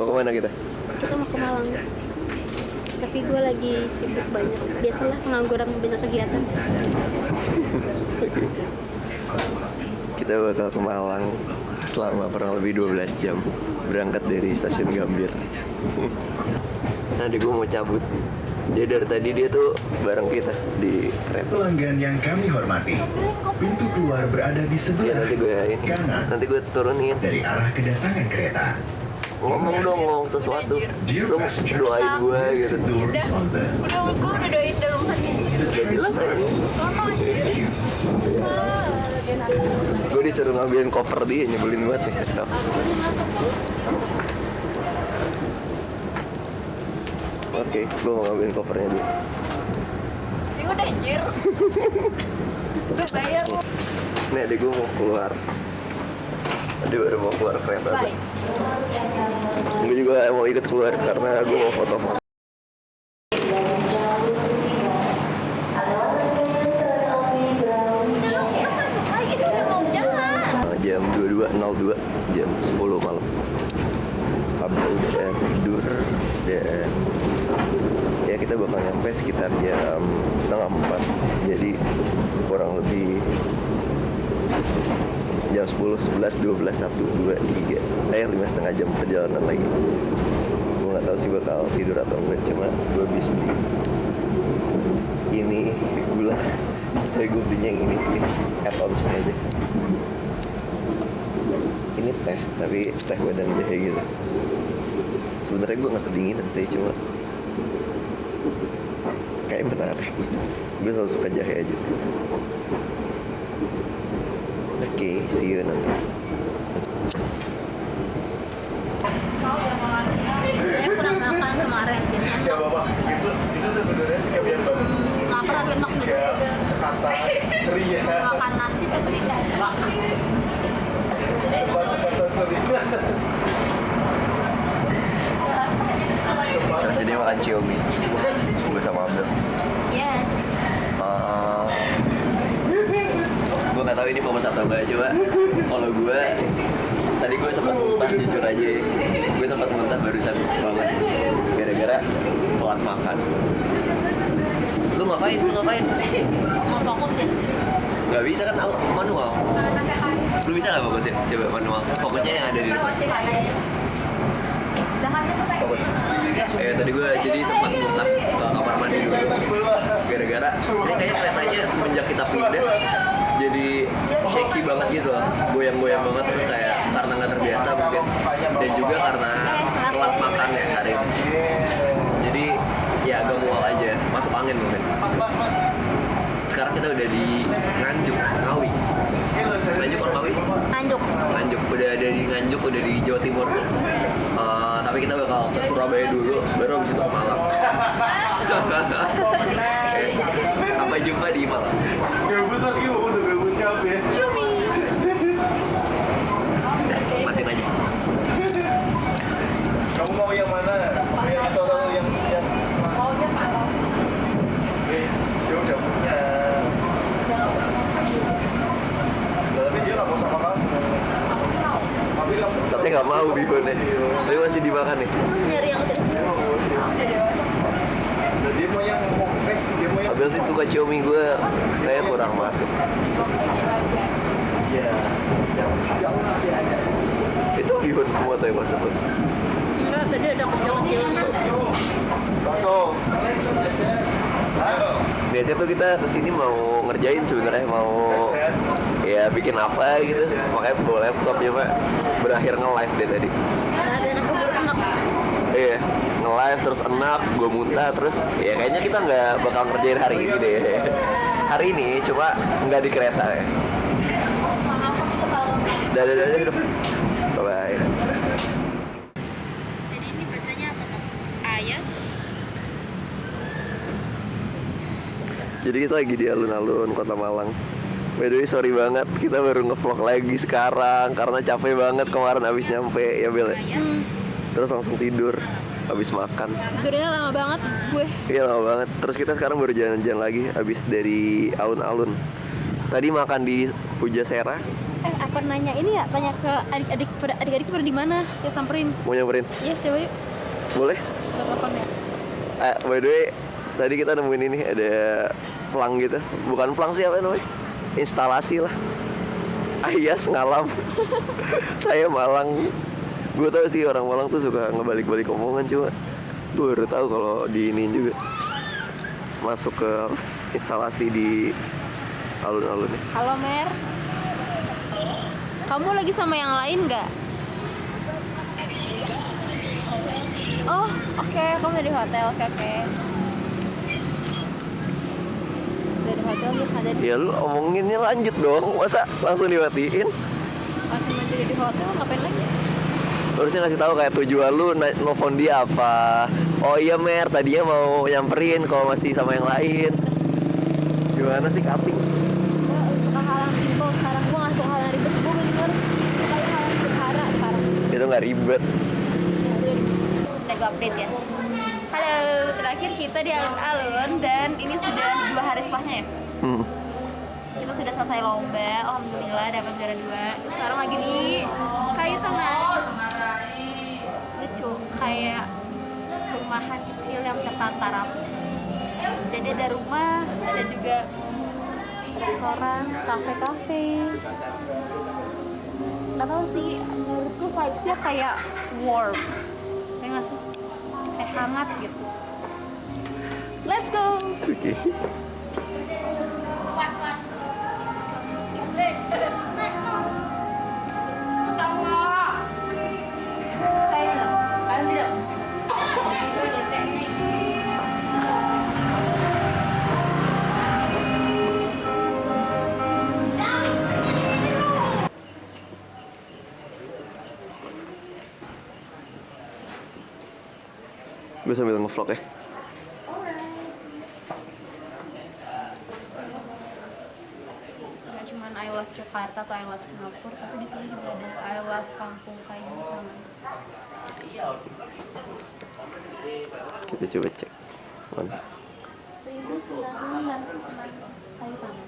Mau kemana kita? Kita mau ke Malang. Tapi gue lagi sibuk banyak. Biasalah pengangguran banyak kegiatan. Oke. Kita bakal ke Malang selama kurang lebih 12 jam. Berangkat dari stasiun Gambir. Nanti gue mau cabut. Jadi dari tadi dia tuh bareng kita di kereta. Pelanggan yang kami hormati, pintu keluar berada di Ya sebelah nanti gue kanan nanti gue turunin. dari arah kedatangan kereta. Ngomong dong, ngomong sesuatu. Lu doain gue gitu. Doors on the Gue udah doain dalam hati. Udah jelas aja. Gue disuruh ngambilin koper dia, nyebelin banget nih. Oke, gue mau ngambilin kopernya dulu. Ini udah anjir. Gue bayar kok. Nih adik gue mau keluar. Adik baru mau keluar kereta. Baik. Gue juga mau ikut keluar karena gue mau foto-foto. Ya masuk lagi tuh udah mau jalan. Jam 22.02, jam 10 malam. Abel udah tidur dan ya kita bakal nyampe sekitar jam 3:30. Jadi kurang lebih jam 10, 11, 12, 1, 2, 3 5,5 jam perjalanan lagi. Gue gak tahu sih bakal tidur atau enggak, cuma gue habis beli ini gula. Kayak gue belinya yang ini add-ons aja. Ini teh, tapi teh badang jahe gitu. Sebenarnya gue nggak kedinginan sih, cuma kayak menarik. Gue selalu suka jahe aja sih. Oke, see you nanti. Saya kurang makan kemarin. Jadi Ya bapak, itu sebenarnya sikap yang bagus. lapar tapi enak gitu. Ya, Jakarta, ceria. Makan nasi tapi Bapak Jakarta ceria. Terus dia makan Xiaomi. Gue sama Abdel. yes. Gue nggak tahu ini fokus atau enggak, coba kalau gue tadi gue sempat muntah, jujur aja gue sempat muntah barusan banget gara-gara telat makan. Lu ngapain Mau fokusin. nggak bisa kan manual. Lu bisa nggak fokusin, coba manual, fokusnya yang ada di depan. Fokus. Tadi gue jadi sempat muntah ke kamar mandi dulu gara-gara ini kayaknya keretanya semenjak kita pindah jadi shaky banget gitu loh, goyang-goyang banget, terus kayak karena nggak terbiasa mungkin, dan juga karena telat makan ya hari ini, jadi ya agak mual aja, masuk angin mungkin. Sekarang kita udah di Nganjuk, Ngawi. Nganjuk or Ngawi? Nganjuk, udah ada di Nganjuk, udah di Jawa Timur. Tapi kita bakal ke Surabaya dulu, baru habis itu ke Malang. Sampai jumpa di Malang. Gabut lagi, mau udah gabut kafe. Matiin aja. Kamu mau yang mana? Yang atau yang mas? Dia udah punya. Tapi dia nggak mau sama kamu. Tapi kamu. Tapi nggak mau bihunnya, tapi masih dimakan nih. Nyari yang kecil. Dia mau yang dia mau yang. Abel sih suka Xiaomi, gue kayak kurang masuk. Iya. Itu bihun semua tuh yang masuk. Enggak, tadi ada kecil-kecilnya. Bakso. Niatnya tuh kita kesini mau ngerjain sebenarnya, mau ya bikin apa gitu, makanya bawa laptop, cuma berakhir nge-live deh tadi. Ada anak keburu enak. Iya, nge-live terus enak, gue muntah, terus ya kayaknya kita nggak bakal ngerjain hari ini deh. Hari ini cuma nggak di kereta ya. Dadah. Bye. Jadi ini bacanya apa tuh? Ayas. Jadi kita lagi di alun-alun Kota Malang. By the way, sorry banget, kita baru nge-vlog lagi sekarang karena capek banget kemarin abis nyampe ya Bel. Terus langsung tidur abis makan. Tidurnya lama banget gue. Iya lama banget. Terus kita sekarang baru jalan-jalan lagi abis dari alun-alun. Tadi makan di Pujasera, Apa nanya ini ya? Tanya ke adik-adik pada di mana? Ya samperin. Mau nyamperin? Iya, coba yuk. Boleh? Buat telepon ya. By the way, tadi kita nemuin ini ada pelang gitu. Bukan pelang sih, apa namanya? Instalasi lah. Ayas ngalam. Saya Malang. Gue tau sih orang Malang tuh suka ngebalik-balik omongan, cuma gue baru tahu kalau di ini juga masuk ke instalasi di alun-alun. Halo Mer. Kamu lagi sama yang lain nggak? Oh, oke. Kamu udah di hotel. Oke. Udah di hotel nih, ada di. Ya lu omonginnya lanjut dong, masa langsung dimatiin? Oh, cuma jadi di hotel, ngapain lagi? Harusnya ngasih tahu kayak tujuan lu nelfon dia apa. Oh iya Mer, tadinya mau nyamperin kalau masih sama yang lain. Gimana sih cutting? Gue suka hal yang simpel sekarang. Gue nggak suka hal yang ribet. Gue bener suka hal yang sederhana sekarang. Itu nggak ribet. Udah gue update ya. Halo, terakhir kita di alun-alun dan ini sudah 2 hari setelahnya ya. Kita sudah selesai lomba, alhamdulillah dapat juara 2. Sekarang lagi di kayu tengah. Lucu, kayak rumahan kecil yang tertata rapi. Jadi ada rumah, ada juga restoran, kafe-kafe. Nggak tahu sih, menurutku vibes-nya kayak warm. Ya nggak sih? Kayak hangat gitu. Let's go! Oke. Gue sambil nge-vlog ya. Gak cuma I love Jakarta atau I love Singapura, tapi di sini juga ada I love kampung kayu tengah. Kita coba cek mana. Ini kayu tengah.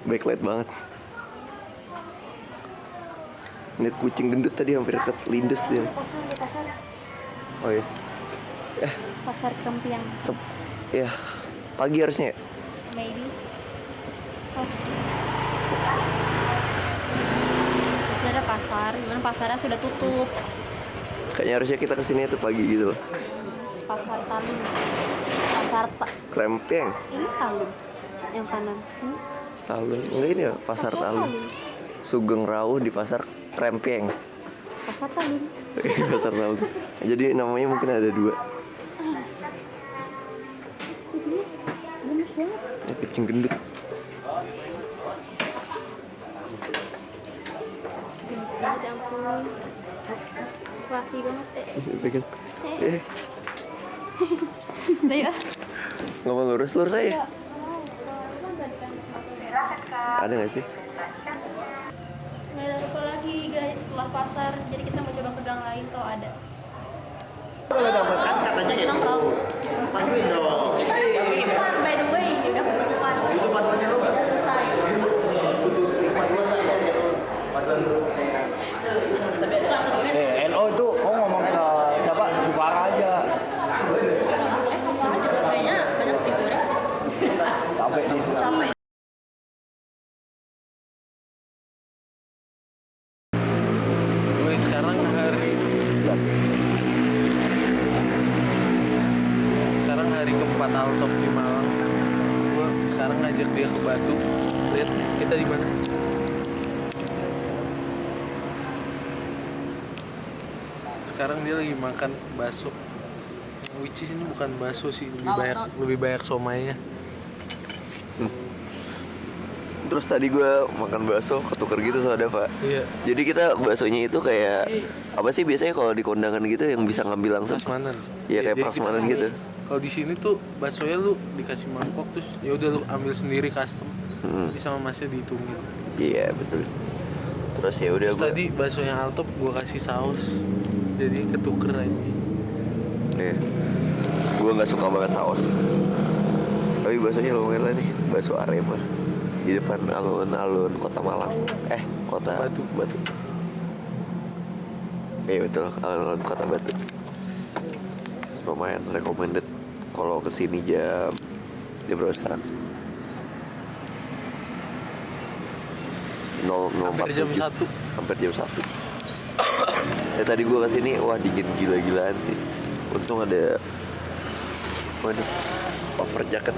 Backlight banget. Lihat kucing gendut tadi hampir deket lindes dia. Pasar. Oh iya. Pasar Kempiang. Ya, pagi harusnya ya. Maybe. Pas. Terus ada pasar, gimana pasarnya sudah tutup. Kayaknya harusnya kita kesini tuh pagi gitu loh. Pasar Talun. Pasar Krempeng. Ini Talun. Yang kanan. Talun. Enggak ini ya, pasar Talun. Sugeng Rawu di pasar Krempeng. Pasar Talun. Pasar Talun. Jadi namanya mungkin ada 2. Gemes banget. Ya, kucing gendut. Gemes banget, ya ampun. Rapi banget Pegang. Udah ya. Ngomong lurus aja. Ada nggak sih? Nggak ada apa lagi guys setelah pasar. Jadi kita mau coba ke gang lain tuh ada. Kan katanya kayak gitu. Panggil dong. Kita udah penutupan by the way. Udah penutupan. Tutupan punya lu nggak? Udah selesai. Bukan tutupnya. NO itu kau ngomong ke siapa? Supara aja. Kamu juga kayaknya banyak digoreng. Capek nih. Capek. Gue sekarang hari keempat Altop di Malang. Gue sekarang ngajak dia ke Batu. Lihat kita di mana? Sekarang dia lagi makan bakso. Which is ini bukan bakso sih, lebih banyak somainya. Terus tadi gue makan bakso ketuker gitu sama Dava. Iya. Jadi kita baksonya itu kayak apa sih biasanya kalau di kondangan gitu yang bisa ngambil langsung? Prasmanan. Iya kayak Jadi prasmanan kita- gitu. Kalau di sini tuh baksonya lu dikasih mangkok terus ya udah lu ambil sendiri custom. Jadi sama masnya dihitungin. Iya betul. Terus ya udah Terus tadi bakso yang Altop gua kasih saus. Jadi ketuker aja. Iya. Gue nggak suka banget saus. Tapi baksonya lumayan lah nih, bakso Arema di depan alun-alun Kota Malang. Kota Batu. Iya betul, alun-alun Kota Batu. Lumayan recommended kalau kesini jam berapa sekarang? 0.04 Hampir jam 1. Hampir jam 1. Tadi gue kesini, wah dingin gila-gilaan sih. Untung ada over jacket.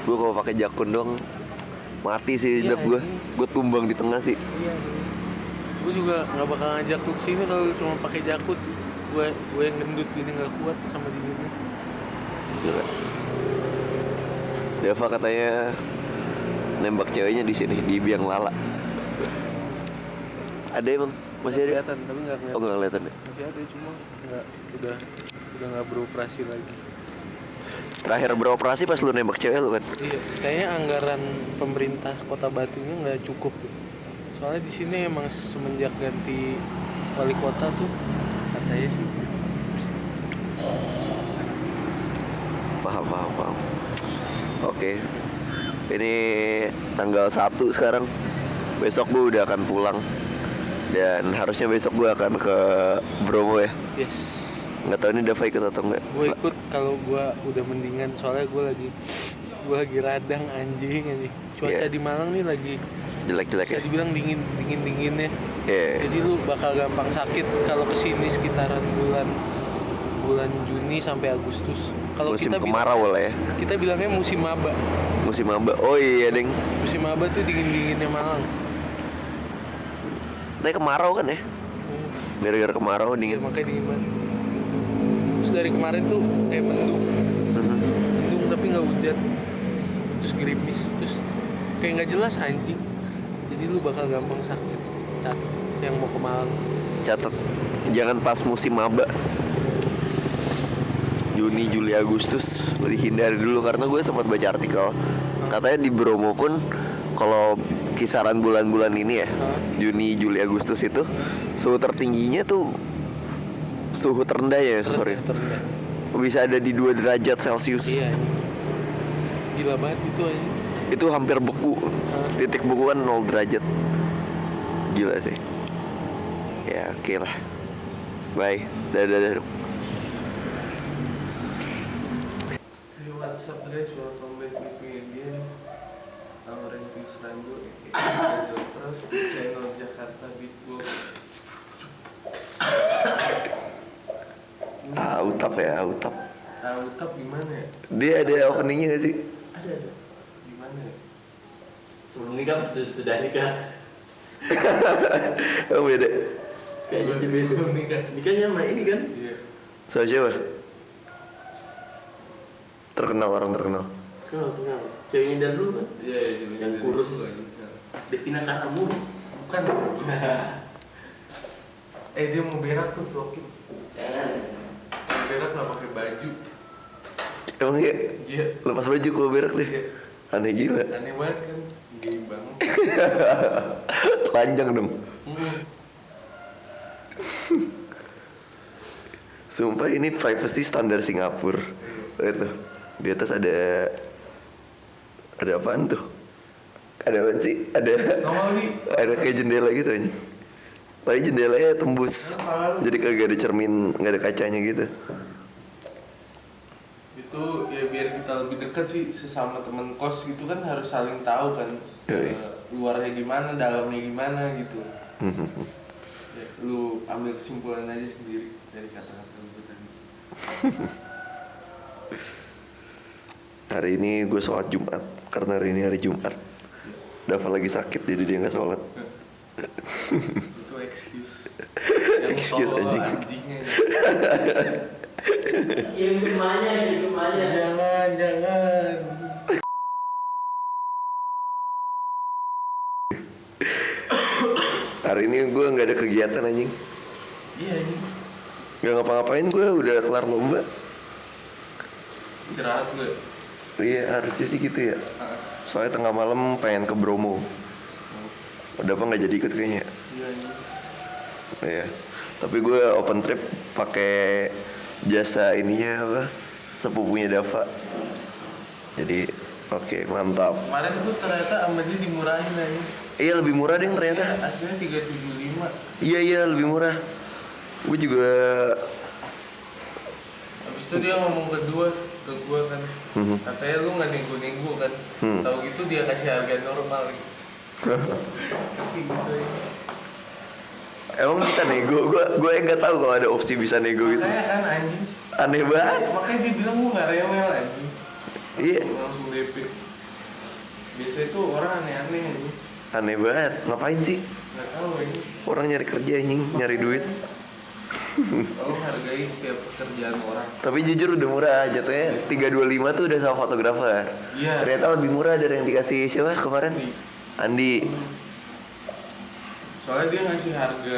Gue kalau pakai jakun dong mati sih hidup gue. Gue tumbang di tengah sih. Iya. Gue juga nggak bakal ngajak lu kesini kalau lu cuma pakai jakut. Gue yang gendut gini nggak kuat sama dinginnya. Gila. Deva katanya nembak ceweknya di sini di Biang Lala. Ada emang? Masih ada? Kelihatan tapi nggak kelihatan. Oh nggak kelihatan ya? Masih ada cuma udah nggak beroperasi lagi. Terakhir beroperasi pas lu nembak cewek lu kan? Iya, kayaknya anggaran pemerintah Kota Batunya nggak cukup. Soalnya di sini emang semenjak ganti wali kota tuh katanya sih. Paham. Oke. Ini tanggal 1 sekarang. Besok gue udah akan pulang. Dan harusnya besok gue akan ke Bromo ya. Yes. Nggak tahu ini Dava ikut atau enggak. Gue ikut kalau gue udah mendingan, soalnya gue lagi radang anjing. Cuaca Yeah. di Malang nih lagi Jelek-jelek bisa ya. dibilang dinginnya. Iya. Jadi lu bakal gampang sakit kalau kesini sekitaran bulan Juni sampai Agustus. Kalau Musim kita kemarau lah ya. kita bilangnya musim maba. Musim maba. Oh iya deng. Musim maba tuh dinginnya Malang. Tapi kemarau kan ya. Gara-gara kemarau Ya, dingin. makanya dingin banget. Terus dari kemarin tuh kayak mendung tapi nggak hujan, terus gerimis, terus kayak nggak jelas anjing. Jadi lu bakal gampang sakit. Catat yang mau ke Malang. Catat. Jangan pas musim maba. Juni, Juli, Agustus dihindari dulu karena gue sempat baca artikel katanya di Bromo pun kalau kisaran bulan-bulan ini ya Juni, Juli, Agustus itu suhu tertingginya tuh suhu terendahnya Terendah. bisa ada di 2 derajat Celcius. Iya. Gila banget itu aja. Itu hampir beku. Titik beku kan 0 derajat. Gila sih. Ya oke lah. Bye. Dadah. Hey, what's up guys, welcome back with me again. Our Rentis Rambo terus di channel Jakarta Beatbox. Utap. Utap gimana ya? Dia ada openingnya gak sih? Ada. Gimana ya? Sebelum nikah sudah nikah. Oh beda. Kayaknya beda. Sebelum nikah. Nikahnya sama ini kan? Iya. Sama siapa? Orang terkenal. Kenal. Ceweknya dari dulu kan? Iya, Yang kurus. Devina Karamu. Bukan. Dia mau berak tuh vlogin. Mau berak nggak pakai baju. Emang iya? Iya. Lepas baju kalau berak deh. Iya. Aneh gila. Aneh banget kan? Gay banget. Telanjang dong. Sumpah ini privacy standar Singapura. Lihat tuh. Di atas ada apaan tuh? Ada apaan sih? Ada kayak jendela gitu aja. Tapi jendelanya tembus. Jadi kagak ada cermin, nggak ada kacanya gitu. Itu ya biar kita lebih dekat sih sesama temen kos gitu kan, harus saling tahu kan. Yoi. Luarnya gimana, dalamnya gimana gitu. Ya, lu ambil kesimpulan aja sendiri dari kata-kata lu tadi. Hari ini gue sholat Jumat karena hari ini hari Jumat. Dava lagi sakit jadi dia nggak sholat. Itu excuse. Excuse anjing. Jangan. Hari ini gue nggak ada kegiatan anjing. Iya ini. Nggak ngapa-ngapain, gue udah kelar lomba. Istirahat gue. Iya harusnya sih gitu ya. Soalnya tengah malam pengen ke Bromo. Udah apa nggak jadi ikut kayaknya. Iya ini. Iya. Tapi gue open trip pakai jasa ininya apa? Sepupunya Dava. Jadi oke, mantap. Kemarin tuh ternyata sama dia dimurahin aja. Iya lebih murah deh ternyata. Aslinya 375. Iya lebih murah. Gue juga. Habis itu dia ngomong kedua ke gue kan, katanya lu nggak nego-nego kan. Tahu gitu dia kasih harga normal. Tapi gitu ya. Emang bisa nego? Gue nggak tahu kalau ada opsi bisa nego gitu. Makanya kan anjing. Aneh banget. Makanya dia bilang gue nggak rewel anjing. Iya. Langsung DP. Biasanya tuh orang aneh-aneh anjing. Aneh banget. Ngapain sih? Nggak tahu anjing. Orang nyari kerja anjing, nyari duit. Kalau hargai setiap pekerjaan orang. Tapi jujur udah murah, jatuhnya 325 tuh udah sama fotografer. Iya. Ternyata lebih murah dari yang dikasih siapa kemarin? Andi. Soalnya dia ngasih harga,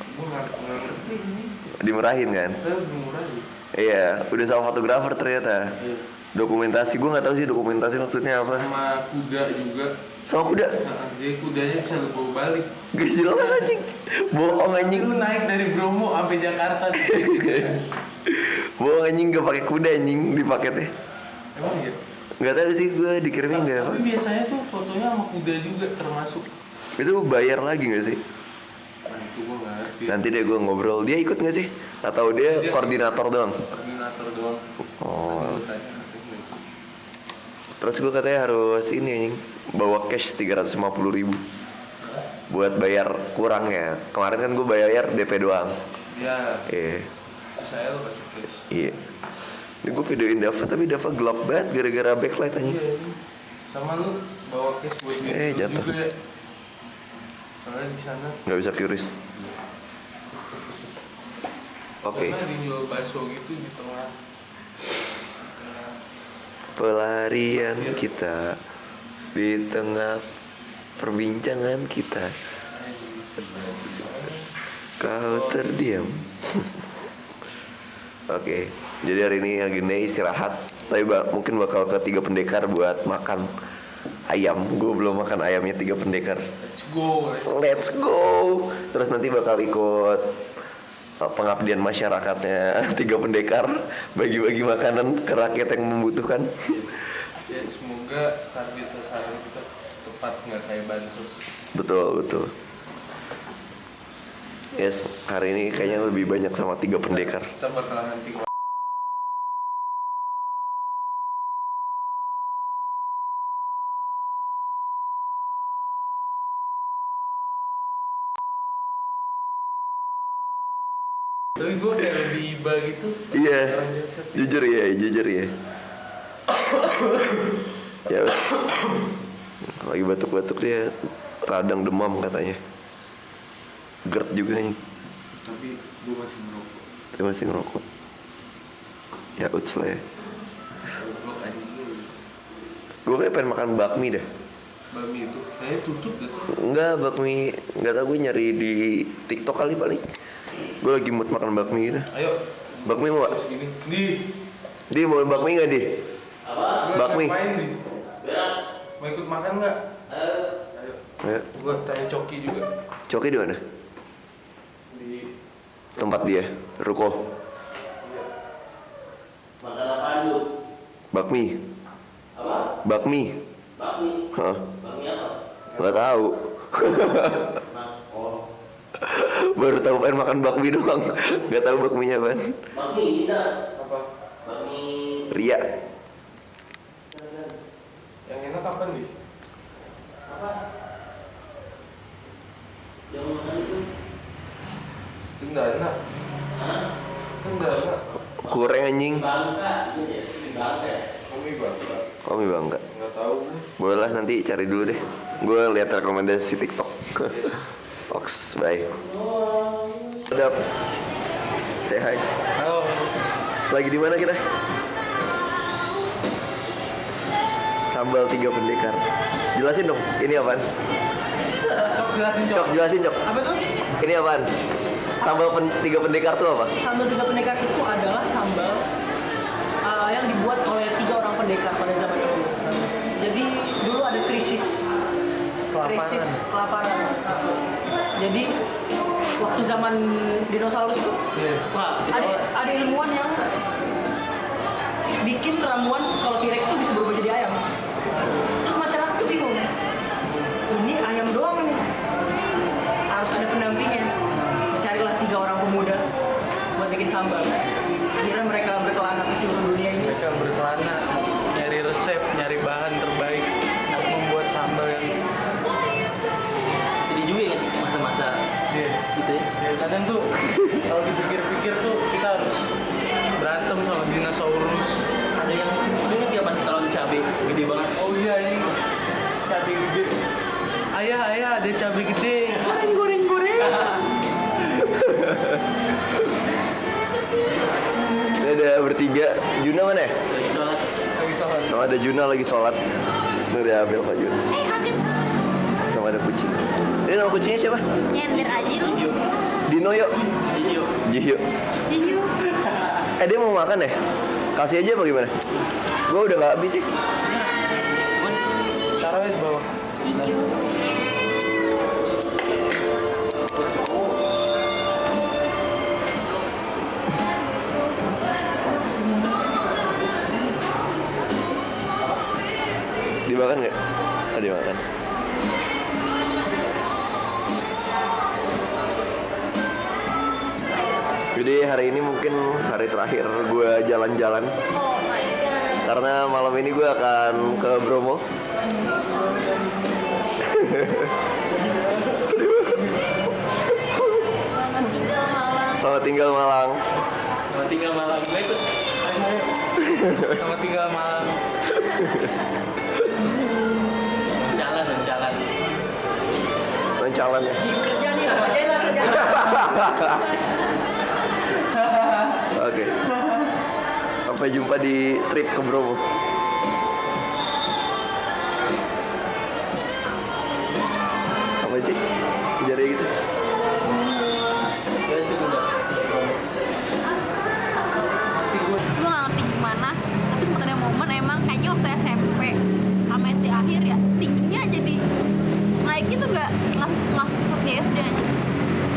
gue nggak ngerti ini. Dimurahin kan? Saya lebih murah sih. Iya, udah sama fotografer ternyata. Iya. Dokumentasi, gue nggak tahu sih dokumentasi maksudnya apa. Sama kuda juga. Sama kuda? Nah, jadi kudanya bisa lu bawa balik. Gak jelas anjing. Bohong anjing. Lu naik dari Bromo sampai Jakarta. Bohong anjing, gak pakai kuda anjing di paketnya. Emang iya? Gak tahu sih gue dikirimnya nggak apa. Tapi biasanya tuh fotonya sama kuda juga termasuk. Itu bayar lagi nggak sih? Nah itu gue nggak ngerti. Nanti deh gue ngobrol. Dia ikut nggak sih? Atau dia koordinator doang? Koordinator doang. Oh. Nanti gua tanya, nanti gua ikut. Terus gue katanya harus ini anjing, bawa cash 350.000 buat bayar kurangnya. Kemarin kan gue bayar DP doang. Ya. Iya. Saya lo kasih cash. Iya. Ini gue videoin Dava tapi Dava gelap banget gara-gara backlight anjing. Iya ini. Sama lu bawa cash buat duit Jatuh. juga ya. Soalnya di sana. Nggak bisa curious. Oke. Karena dijual bakso gitu di tengah. Pelarian kita di tengah perbincangan kita. Kau terdiam. Oke, jadi hari ini agenda istirahat. Tapi mungkin bakal ke 3 Pendekar buat makan ayam. Gue belum makan ayamnya 3 Pendekar. Let's go. Let's go. Terus nanti bakal ikut pengabdian masyarakatnya 3 Pendekar, bagi-bagi makanan ke rakyat yang membutuhkan. Ya semoga target sasaran kita tepat, nggak kayak bansos. Betul. Yes, hari ini kayaknya lebih banyak sama 3 Pendekar. Kita bakal hunting. Tapi gue kayak lebih iba gitu. Iya, jujur ya. Ya, lagi batuk-batuk dia, radang demam katanya. GERD juga nih. Tapi gue masih merokok. Dia masih ngerokok. Ya uts lah ya. Gue anjing dulu. Gue kayak pengen makan bakmi dah. Bakmi itu kayaknya tutup gitu. Enggak, bakmi nggak tahu, gue nyari di TikTok kali paling. Gue lagi mood makan bakmi gitu. Ayo. Bakmi mau gak? Terus gini. Di mau bakmi nggak di? Apa? Bakmi. Ngapain nih? Mau ikut makan nggak? Ayo. Ya. Gue tanya Coki juga. Coki di mana? Di Tempat dia, ruko. Makan apaan lu? Bakmi. Apa? Bakmi. Bakmi. Hah? Bakmi apa? Nggak tahu. Oh. Baru tahu pengen makan bakmi doang. Nggak tahu bakminya apaan. Bakmi kita. apa? Bakmi. Ria. Yang enak apa nih? Apa? Yang makan itu. Cendana. Hah? Cendana. Goreng anjing. Bangka. Ini ya. Di Bangka. Komi bangga. Oh, mie bangga. Nggak tahu gue. Boleh lah, nanti cari dulu deh. Gue lihat rekomendasi TikTok. Oks, bye. Udah. Say hi. Halo. Lagi di mana kita? Sambal 3 Pendekar. Jelasin dong, ini apaan? Cok jelasin Cok, jelasin Cok. Apa tuh? Ini apaan? Sambal 3 Pendekar tuh apa? Sambal 3 pendekar itu adalah sambal yang dibuat oleh 3 orang pendekar pada zaman dahulu. Jadi dulu ada krisis kelaparan. Jadi waktu zaman dinosaurus tuh. Wah, Ada ilmuwan yang bikin ramuan kalau T-Rex tuh bisa berubah jadi ayam. Terus masyarakat tuh bingung. Ini ayam doang nih. Harus ada pendampingnya. Carilah 3 orang pemuda buat bikin sambal. Akhirnya mereka berkelana ke seluruh dunia ini. mereka berkelana nyari resep, nyari bahan terbaik untuk membuat sambal yang Sedih juga ya masa-masa Iya. gitu ya. Ya, kadang tuh kalau dipikir-pikir tuh kita harus berantem sama dinosaurus. Ada yang ingat ya pas kalau cabai gede banget. Oh iya ini cabai gede. Ayah ada cabai gede. Goreng. Ini ada bertiga. Juna mana ya? Lagi sholat. Lagi sholat. Sama ada Juna lagi sholat. Ini udah ambil Pak Juna. Kaget. Sama ada kucing. Ini nama kucingnya siapa? Nyender aja lu. Dino yuk. Jijo. Jihyo. Jiyu. Dia mau makan ya? Kasih aja apa gimana? Gua udah gak habis sih. Taruh aja di bawah. Jiyu. Dimakan nggak? Dimakan. Jadi hari ini mungkin hari terakhir gue jalan-jalan. Oh my god. Karena malam ini gue akan ke Bromo. Sedih banget. Selamat tinggal malam. Selamat tinggal Malang. Sama tinggal malam gue ikut. Sama tinggal malam. Jalan. Lancalan ya. Kerja nih, kerja. Oke. Sampai jumpa di trip ke Bromo. Apa sih? Kejarnya gitu. Gue sih udah. Gue gak ngerti gimana, tapi sempat ada momen emang kayaknya waktu SMP sama SD akhir ya tingginya jadi naiknya tuh gak seperti SD aja.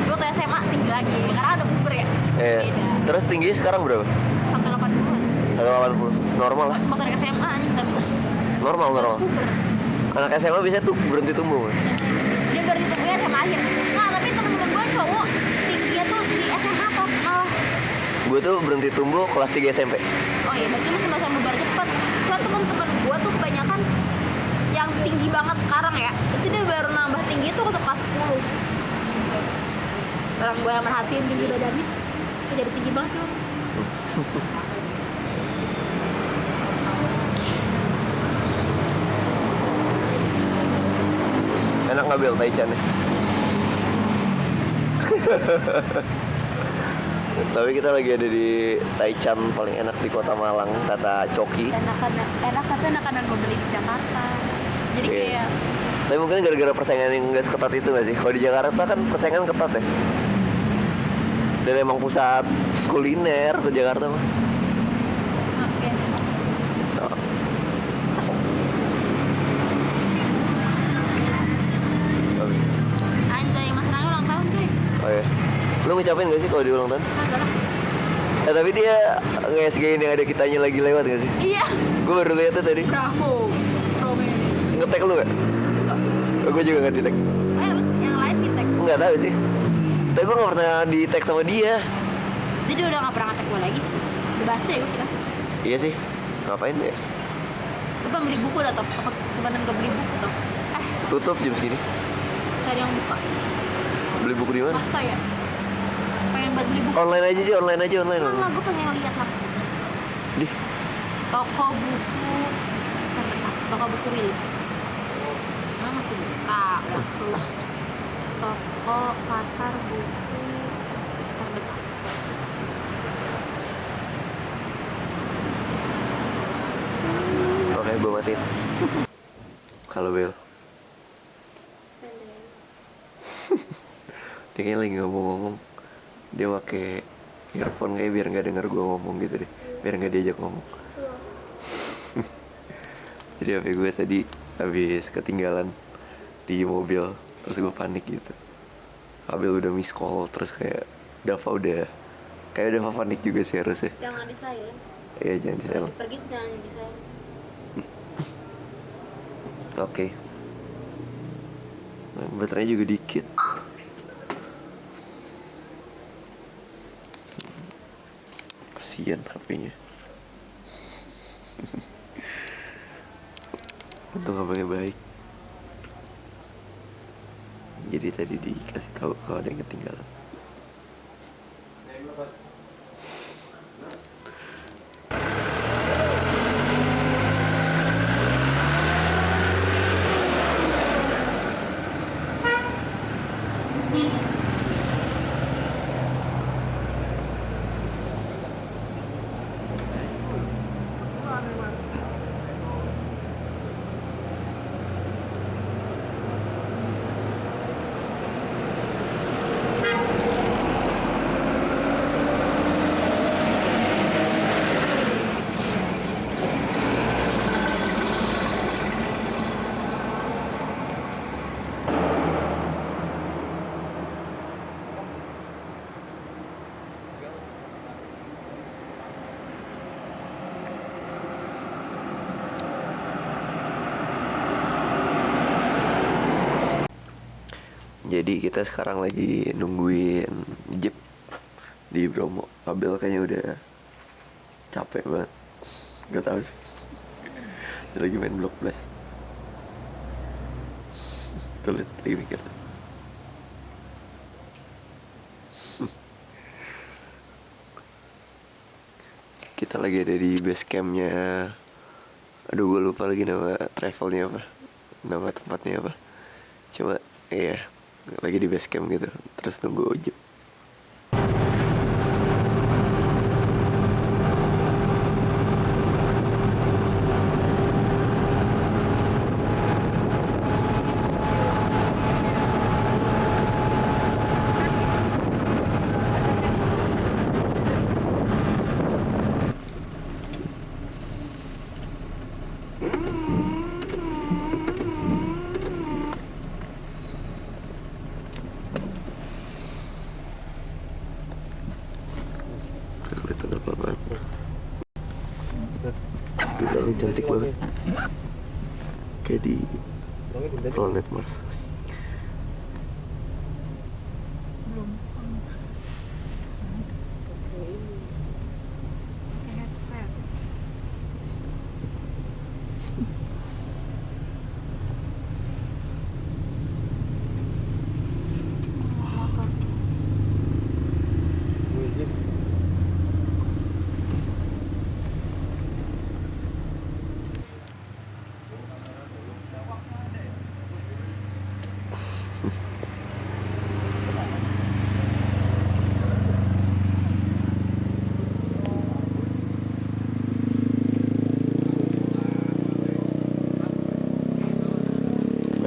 Waktu SMA tinggi lagi karena ada puber ya. Iya. Beda. Terus tingginya sekarang berapa? 180. 180. Normal lah. Waktu dari SMA aja tapi Normal. puber. Anak SMA biasanya tuh berhenti tumbuh. Ya sih. Dia berarti tumbuhnya SMA akhir. Nah tapi temen-temen gue cowok tingginya tuh di SMA atau malah. Gue tuh berhenti tumbuh kelas 3 SMP. Oh iya berarti lu termasuk bubar cepet. Cuma temen-temen gue tuh kebanyakan yang tinggi banget sekarang ya itu dia baru nambah tinggi tuh waktu kelas 10. Orang gue yang merhatiin tinggi badannya dia jadi tinggi banget loh. Enak nggak Bel Taichan ya? Tapi kita lagi ada di Taichan paling enak di kota Malang, kata Coki. Enak tapi enakan gue beli di Jakarta. Jadi Iya. kayak Tapi mungkin gara-gara persaingan yang gak seketat itu gak sih? Kalau di Jakarta kan persaingan ketat ya. Dan emang pusat kuliner ke Jakarta mah. maaf ya. Oh. Oke. Anjay Mas Rangga ulang tahun cuy. Oh ya. Lu ngucapin gak sih kalau di ulang tahun? Agak lah. Tapi dia nge-SG-in yang ada kitanya lagi lewat gak sih? Iya. Gue baru lihat tuh tadi. Bravo. Nge-tag lu gak? Oh, gue juga gak di-tag. Yang lain di tag. Nggak tahu sih. Tapi gue gak pernah di-tag sama dia. Dia juga udah gak pernah nge-tag gue lagi. Udah basi ya gue kira. Iya sih. Ngapain ya? Gue pengen beli buku dah top. Kebetulan gue beli buku top. Tutup jam segini. Cari yang buka. Beli buku di mana? Masa ya? Pengen buat beli buku. Online aja sih, online aja. Enggak, gue pengen lihat langsung. Di. Toko buku terdekat. Toko buku Willis. Emang masih buka. Udah close. Toko pasar buku terdekat. Oke, gue matiin. Halo Bel. Dia kayaknya lagi ngomong-ngomong. Dia pakai earphone kayak biar nggak denger gue ngomong gitu deh. Biar nggak diajak ngomong. Jadi HP gue tadi habis ketinggalan di mobil. Terus gue panik gitu. Abel udah miss call, terus kayak Dava panik juga sih harusnya. Jangan di silent. Iya, jangan di silent. Pergi jangan di silent. Oke. Baterainya juga dikit. Kasian HP-nya. Untung abangnya baik. Jadi tadi dikasih tahu kalau ada yang ketinggalan. Jadi kita sekarang lagi nungguin Jeep di Bromo. Abel kayaknya udah capek banget. Gak tahu sih. Dia lagi main Block Blast. Tuh liat, lagi mikir. Kita lagi ada di base campnya. Aduh, gue lupa lagi nama travelnya apa, nama tempatnya apa. Cuma iya, lagi di base camp gitu, terus nunggu Jeep. Kelihatan apa banget. Gila, cantik banget. Kayak di planet Mars.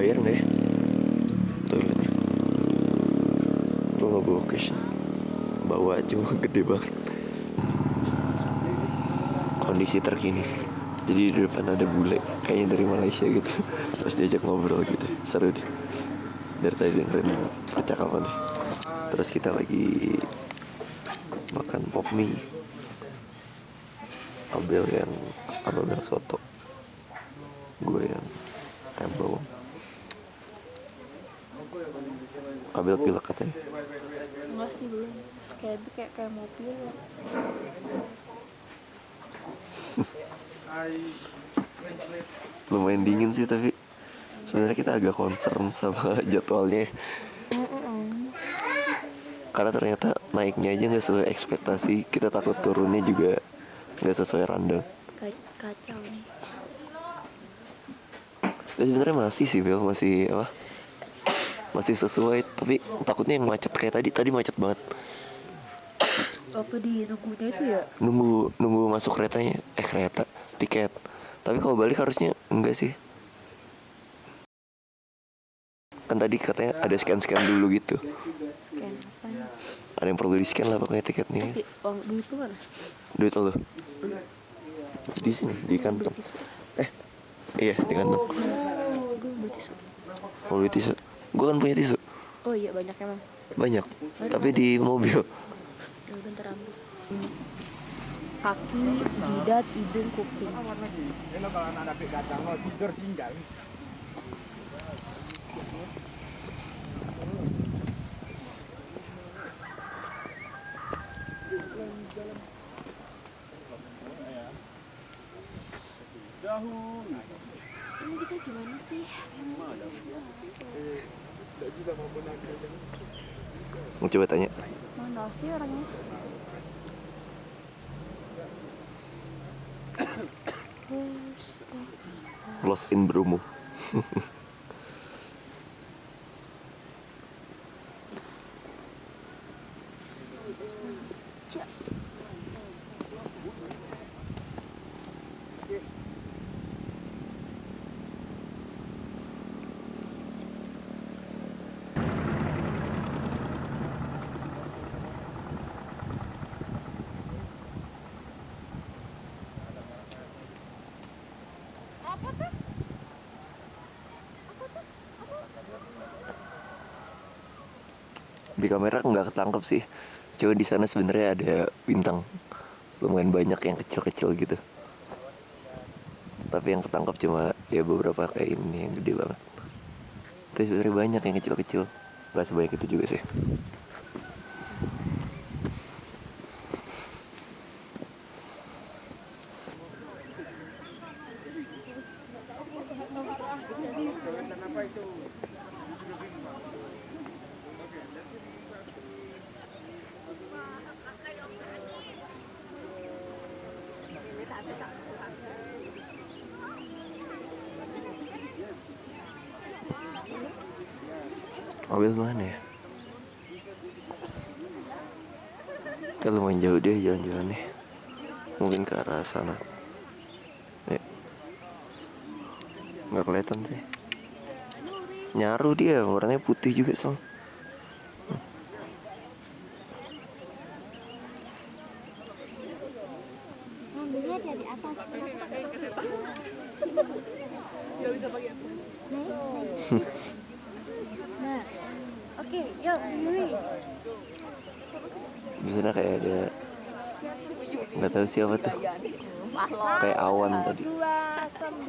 Bayar nggak ya toiletnya? Gue nggak bawa cash, bawa cuma gede banget. Kondisi terkini, jadi di depan ada bule kayaknya dari Malaysia gitu. Terus diajak ngobrol gitu, seru deh. Dari tadi dengerin percakapannya. Terus kita lagi makan pop mie. Abel yang soto, gue yang ayam bawang. Abel pilek katanya. Enggak sih, belum. Kayak mau pilek. Lumayan dingin sih, tapi sebenarnya kita agak concern sama jadwalnya. Karena ternyata naiknya aja nggak sesuai ekspektasi. Kita takut turunnya juga nggak sesuai rundown. Kacau nih. Dan sebenarnya masih sih, Bel, masih sesuai, tapi takutnya yang macet kayak tadi macet banget. Waktu di nunggunya itu ya? Nunggu masuk tiket. Tapi kalau balik harusnya enggak sih. Kan tadi katanya ada scan dulu gitu. Scan apa? Ada yang perlu di scan lah pokoknya tiketnya. Tapi uang duit tuh mana? Duit lo di sini, di kantong. Iya, di kantong. Gue beli tisu. Mau beli tisu? Gue kan punya tisu. Oh iya banyak emang. Banyak. Tapi di mobil. Bentar ambil. Kaki, jidat, hidung, kuping. Ini kita gimana sih? Mau coba tanya. Mana sih orangnya? Lost in Bromo. Di kamera nggak ketangkep sih. Coba di sana sebenarnya ada bintang lumayan banyak yang kecil-kecil gitu. Tapi yang ketangkep cuma ya beberapa kayak ini yang gede banget. Tapi sebenarnya banyak yang kecil-kecil. Gak sebanyak itu juga sih. Mobil mana ya? Kan lumayan jauh deh jalan-jalannya. Mungkin ke arah sana. Nggak kelihatan sih. Nyaru dia, warnanya putih juga Song. Mobilnya dari atas. Nah, oke, yuk, Yui. Di sana kayak ada nggak tahu siapa tuh. Kayak awan tadi. 2,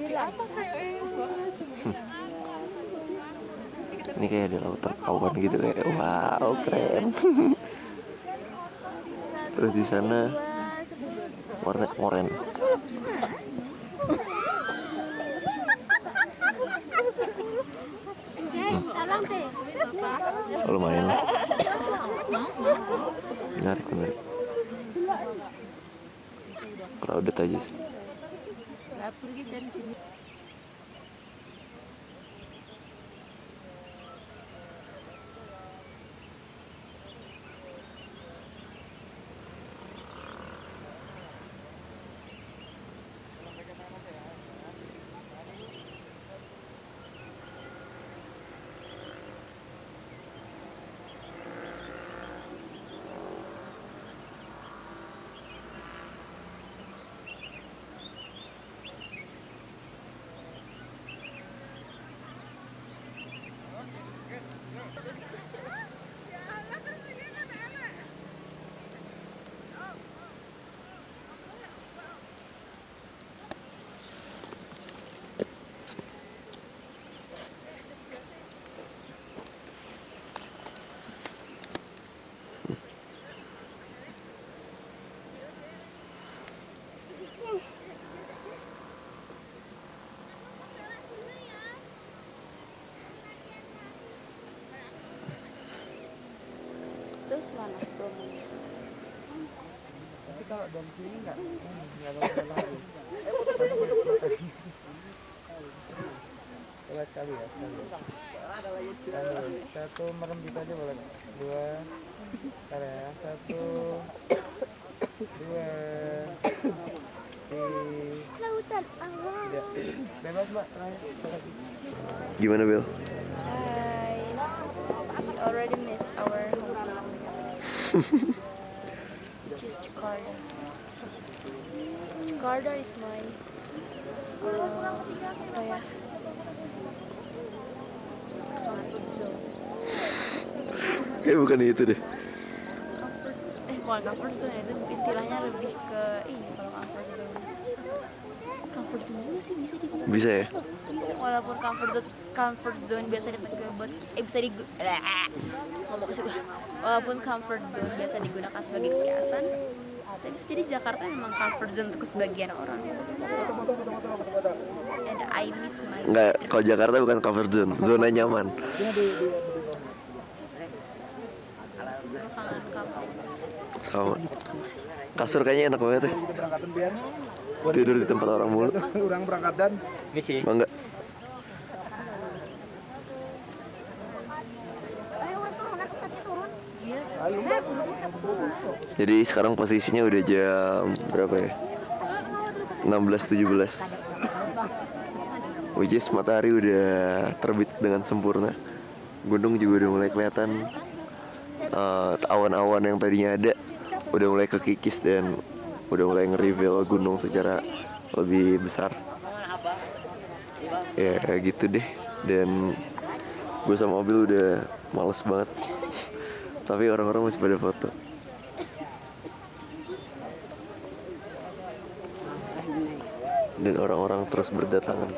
9. Ini kayak ada lautan awan gitu kayak wow keren. Terus di sana warna oranye. Lumayan lah. Menarik. Crowded aja sih. Terus mana promonya? Tapi kalau dari sini nggak bakal lagi. Coba sekali ya. Satu merem gitu aja boleh. 2. Bentar ya. 1, 2, 3. Lautan awan. Bebas Mbak. Gimana Bel? Hi. We already missed our hotel. Which is Jakarta. Jakarta is my apa ya? Comfort zone. Kayak bukan itu deh. Bukan comfort zone, itu istilahnya lebih ke kalau comfort zone. Comfort zone juga sih bisa dibilang. Bisa ya? Bisa, walaupun comfort zone biasa dipakai buat bisa ngomong sih gua. Walaupun comfort zone biasa digunakan sebagai kiasan, tapi bisa jadi Jakarta memang comfort zone untuk sebagian orang. And I miss my Enggak, kalau Jakarta bukan comfort zone, zona nyaman. kangen kampung. Sama. Kasur kayaknya enak banget ya. Tidur di tempat orang mulu. Orang berangkat dan Ini sih. Enggak. Jadi sekarang posisinya udah jam berapa ya? 16.17. Which is matahari udah terbit dengan sempurna. Gunung juga udah mulai kelihatan. Awan-awan yang tadinya ada udah mulai kekikis dan udah mulai nge-reveal gunung secara lebih besar. Ya gitu deh. Dan gue sama mobil udah males banget. Tapi orang-orang masih pada foto. Dan orang-orang terus berdatangan.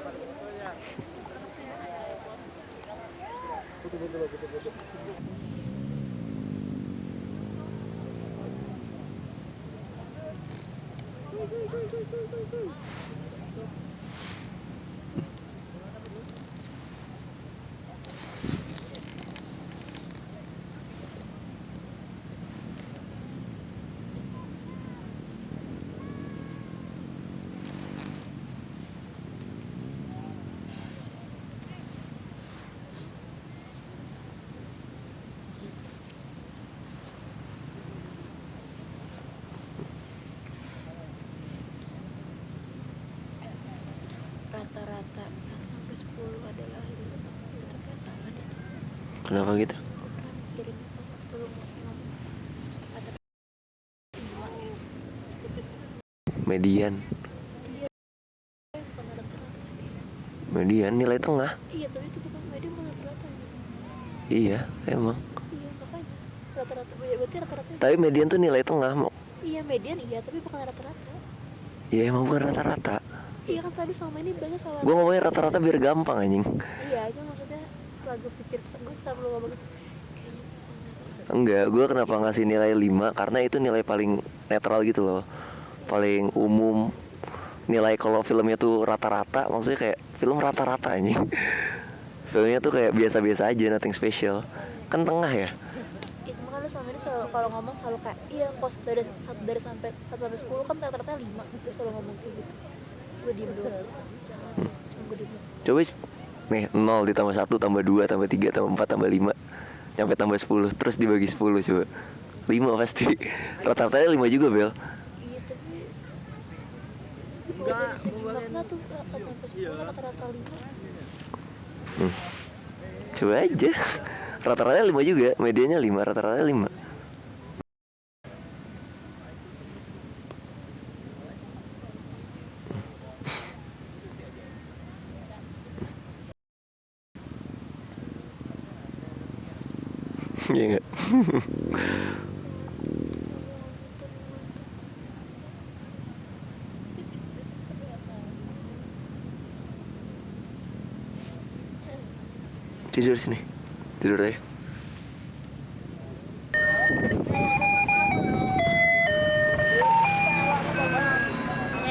Rata-rata 1 sampai 10 adalah 5. Itu kayak sama deh tuh. Kenapa gitu? Jadi belum ngomong. Median. Bukan rata-rata. Median nilai tengah. Iya, tapi itu bukan media, bukan rata-rata. Iya, emang. Iya, makanya rata-rata. Ya, berarti rata-rata. Tapi median tuh nilai tengah, mau. Iya, median iya, tapi bukan rata-rata. Iya, emang bukan rata-rata. Iya kan tadi sama ini banyak salah. Gue ngomongnya rata-rata biar gampang anjing. Iya, cuma maksudnya setelah gue pikir, gue setelah lu ngomong itu kayaknya itu bukan rata-rata. Enggak, gue kenapa ngasih nilai 5? Karena itu nilai paling netral gitu loh. Paling umum. Nilai kalau filmnya tuh rata-rata, maksudnya kayak film rata-rata anjing. Filmnya tuh kayak biasa-biasa aja, nothing special. Kan tengah ya. Iya, cuma kan lu sama ini selalu, kalau ngomong selalu kayak iya kos dari 1 sampai 10 kan rata-rata 5. Terus selalu ngomong kayak gitu. Gue diem dulu. Jangan, cuma gue diem dulu. Coba nih 0 ditambah 1 tambah 2 tambah 3 tambah 4 tambah 5 nyampe tambah 10 terus dibagi 10 coba 5 pasti. Rata-ratanya 5 juga Bel. Iya tapi dari segi makna tuh 1 sampai 10 rata-rata 5. Coba aja. Rata-ratanya 5 juga, medianya 5, rata-ratanya 5. Iya enggak? Tidur sini. Tidur aja. Ya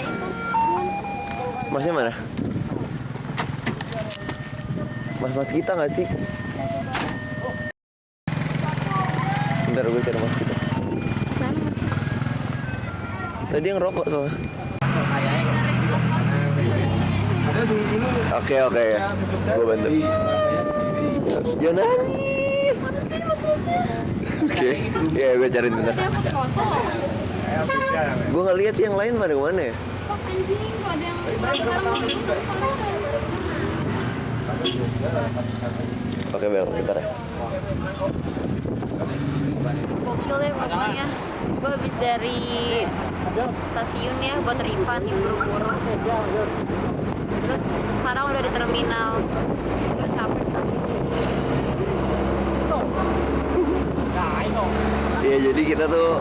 itu Masnya mana? Mas kita nggak sih? Bentar gue cari mas kita. sana masih. Tadi yang ngerokok soalnya. Oke ya. Gue bantu. Jangan nangis. Mana sih mas-masnya? Oke. Ya gue cariin bentar. Dia foto. Gue nggak lihat sih yang lain pada kemana ya. Fuck anjing, kok ada yang sekarang mau ikut ke sana. Oke Bel, bentar ya. Gokil deh pokoknya. Gue habis dari stasiun ya buat refund yang buru-buru. Terus sekarang udah di terminal. Gue capek. Jadi kita tuh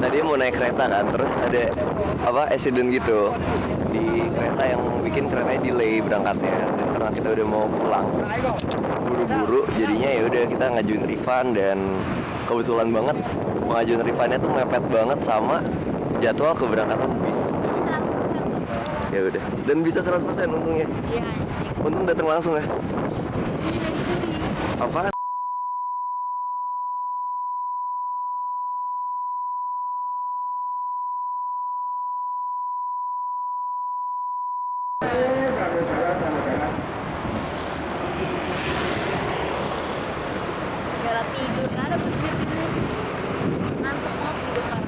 tadi mau naik kereta kan, terus ada accident gitu di kereta yang bikin keretanya delay berangkatnya. Dan karena kita udah mau pulang buru-buru, jadinya ya udah kita ngajuin refund, dan kebetulan banget pengajuan refundnya tuh mepet banget sama jadwal keberangkatan bis. Ya udah, dan bisa 100% untungnya. Iya anjing. Untung datang langsung ya. Apa? Gara tidur, nggak ada berpikir tidur. Ngantuk banget tidur kan.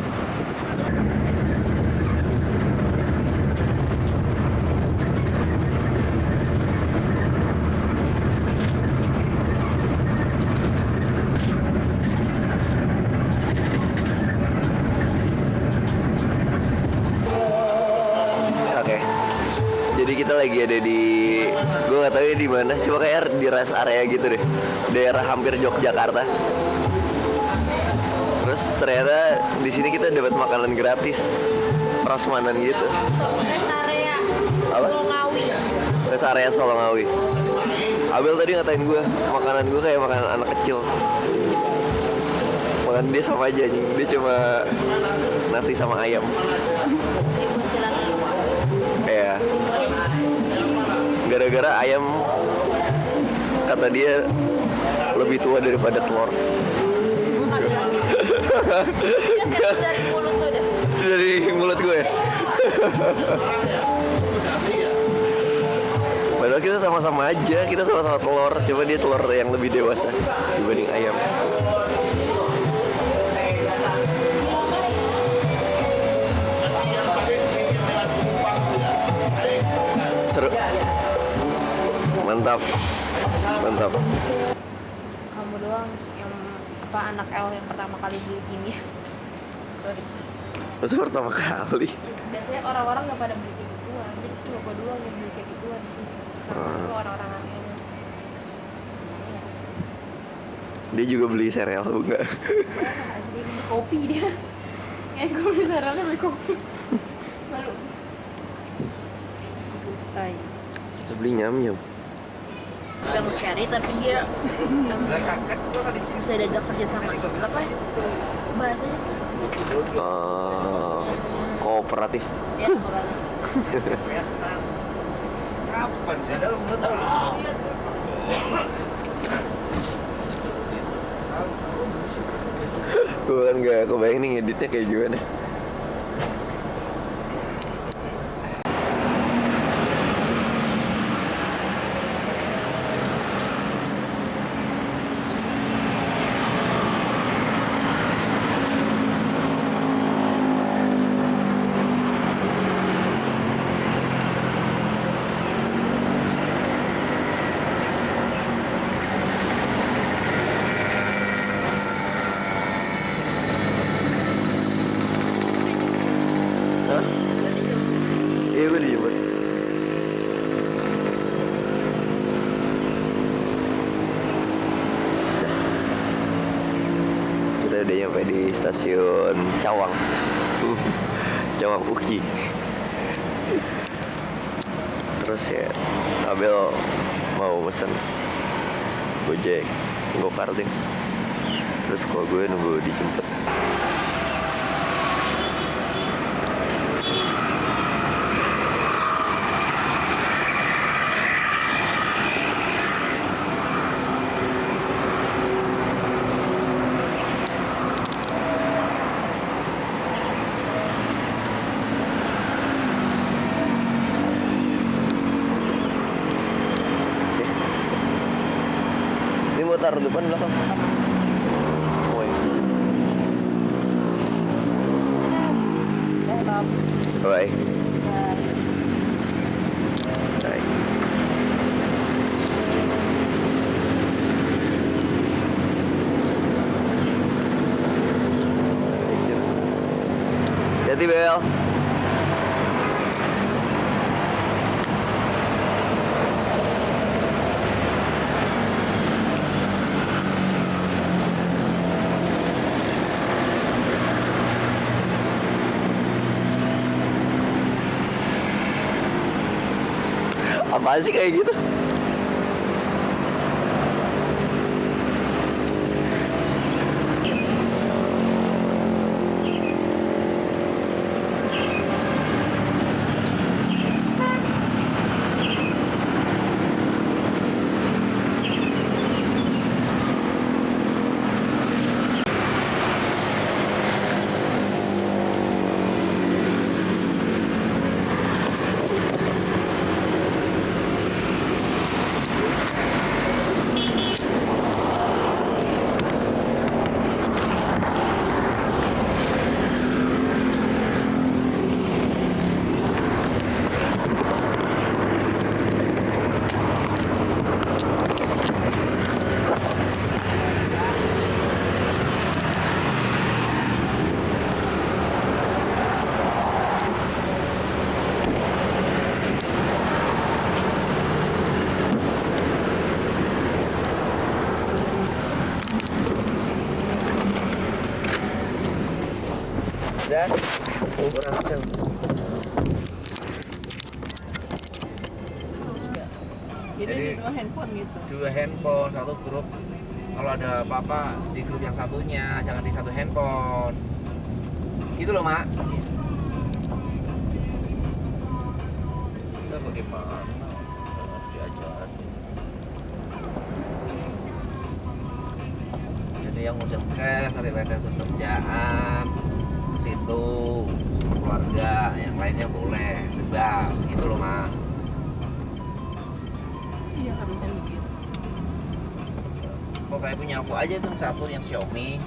Oke. Jadi kita lagi ada di, gue nggak tahu ya di mana, coba kayak di rest area gitu deh, daerah hampir Yogyakarta. Terus ternyata di sini kita dapat makanan gratis, prasmanan gitu. Rest area Apa? Ngawi. Rest area Solongawi. Abel tadi ngatain gue, makanan gue kayak makanan anak kecil. Makan dia sama aja anjing, dia cuma nasi sama ayam. Di buntilan luar. Iya. Gara-gara ayam kata dia lebih tua daripada telur. Dia dari mulut tuh udah. Dari mulut gue. Padahal kita sama-sama aja, kita sama-sama telur. Coba dia telur yang lebih dewasa dibanding ayam. Seru. Mantap. Mantap. Kamu doang yang anak L yang pertama kali beli gini. Sorry. Masa pertama kali? Biasanya orang-orang nggak pada beli kayak gituan, jadi cuma gue doang yang beli kayak gituan sih. Sekarang orang-orang aneh. Dia juga beli sereal enggak? Anjing beli kopi dia. Gue beli serealnya beli kopi. Malu. Ay. Kita beli nyam-nyam. Yang cari tapi dia bisa diajak kerja sama apa ya? Bahasanya Kooperatif. ya kooperatif. Kapan? Jadal belum tahu. Gue kan gak kebayang nih ngeditnya kayak gimana. Hah? Iya gue dijemput. Kita udah nyampe di stasiun Cawang. Cawang Uki. Terus ya Abel mau pesen Gojek, Go-karting. Terus kalau gue nunggu dijemput. Ini mau taruh depan belakang? Semua ya? Bye. Bye. Hati-hati Bel. Apaan sih kayak gitu? Dan kurang kenceng. Jadi dua handphone gitu. Dua handphone, satu grup. Kalau ada apa-apa di grup yang satunya, jangan di satu handphone. Gitu loh, Mak. Kita bagaimana? Diajarin. Jadi yang udah cash, related ke kerjaan, ke situ, sama keluarga, yang lainnya boleh, bebas. Gitu loh, Mak. Iya harusnya begitu. Kok kayak punya aku aja tuh satu yang Xiaomi.